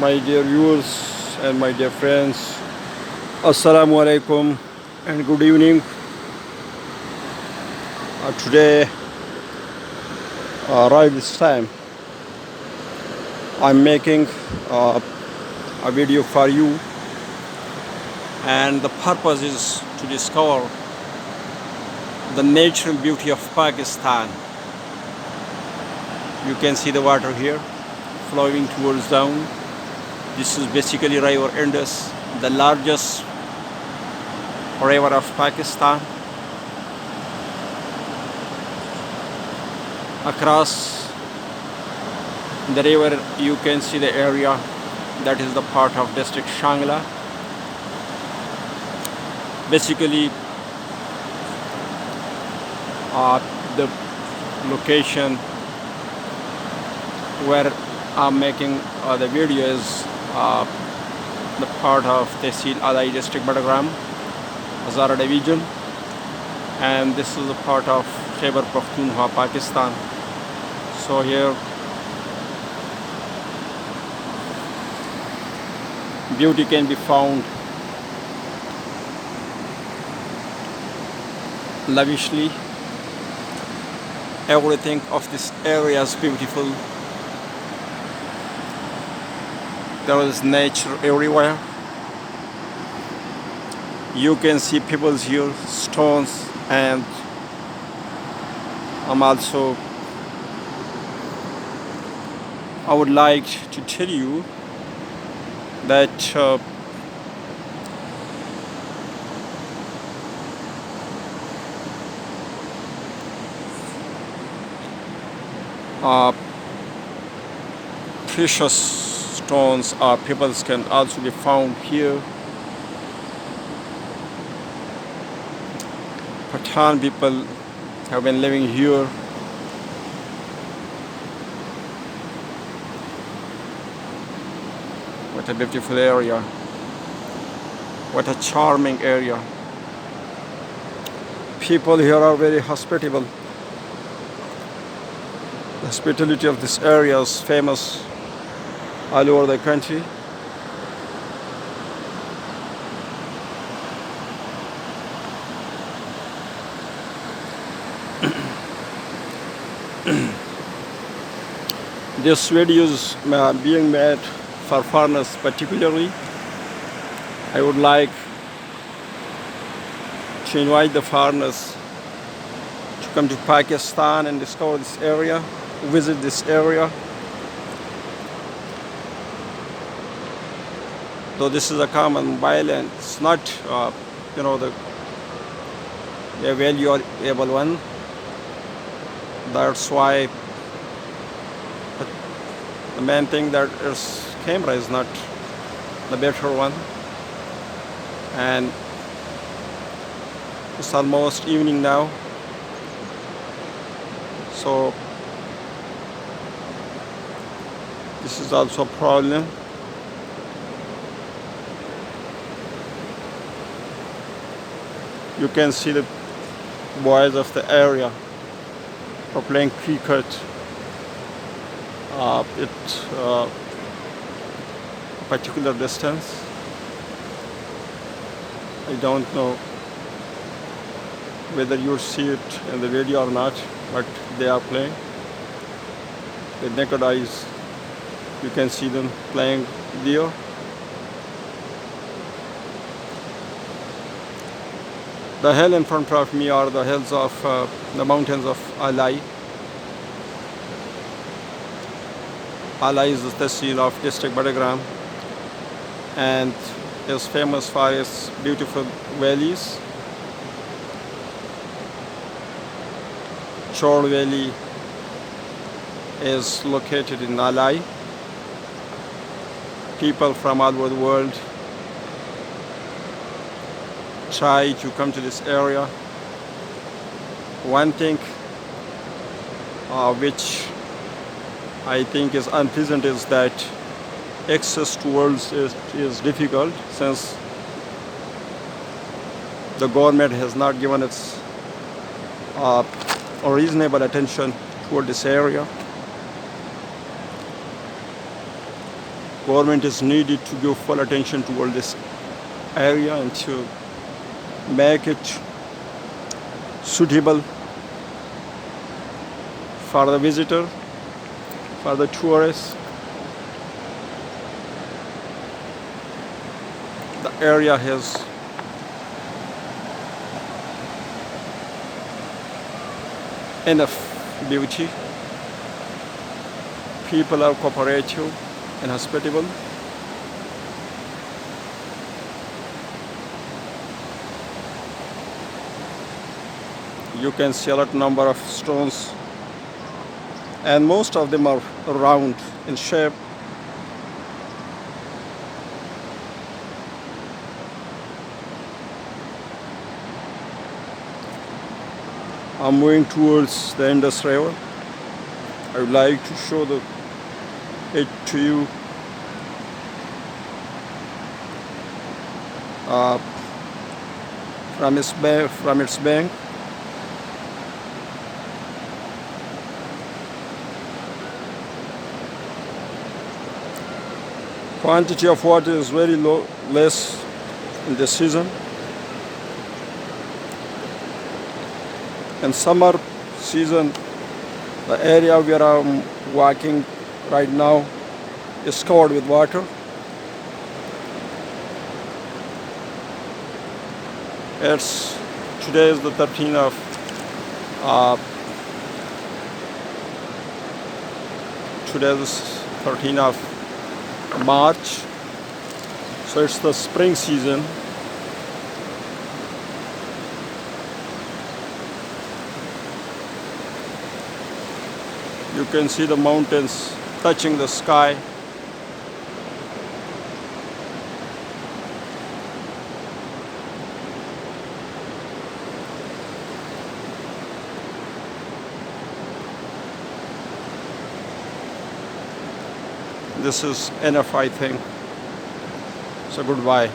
My dear viewers and my dear friends, Assalamu alaikum and good evening. Today, right this time, I'm making uh, a video for you, and the purpose is to discover the natural beauty of Pakistan. You can see the water here flowing towards down. This is basically River Indus, the largest river of Pakistan. Across the river you can see the area that is the part of district Shangla. Basically the location where I'm making the video is the part of Tehsil Alai district Badagram, Hazara division, and this is a part of Khyber Pakhtunkhwa, Pakistan. So here beauty can be found lavishly. Everything of this area is beautiful. There is nature everywhere. You can see people here, stones, and I would like to tell you that precious stones or pebbles can also be found here. Pathan people have been living here. What a beautiful area. What a charming area. People here are very hospitable. The hospitality of this area is famous all over the country. This video is being made for foreigners particularly. I would like to invite the foreigners to come to Pakistan and discover this area, visit this area. Though this is a common mobile and it's not, the valuable one. That's why the main thing that is camera is not the better one. And it's almost evening now, so this is also a problem. You can see the boys of the area are playing cricket. At a particular distance. I don't know whether you see it in the video or not, but they are playing. With naked eyes, you can see them playing there. The hill in front of me are the hills of the mountains of Alai. Alai is the tehsil of district Badagram and is famous for its beautiful valleys. Chor Valley is located in Alai. People from all over the world try to come to this area. One thing which I think is unpleasant is that access to worlds is difficult, since the government has not given its reasonable attention toward this area. Government is needed to give full attention to all this area and to make it suitable for the visitor, for the tourists. The area has enough beauty. People are cooperative and hospitable. You can see a lot number of stones, and most of them are round in shape. I'm moving towards the Indus River. I would like to show it to you. From its bank. Quantity of water is very less in this season. In summer season, the area where I'm walking right now is covered with water. Today is the 13th of March, so it's the spring season. You can see the mountains touching the sky. This is enough, I think. So goodbye.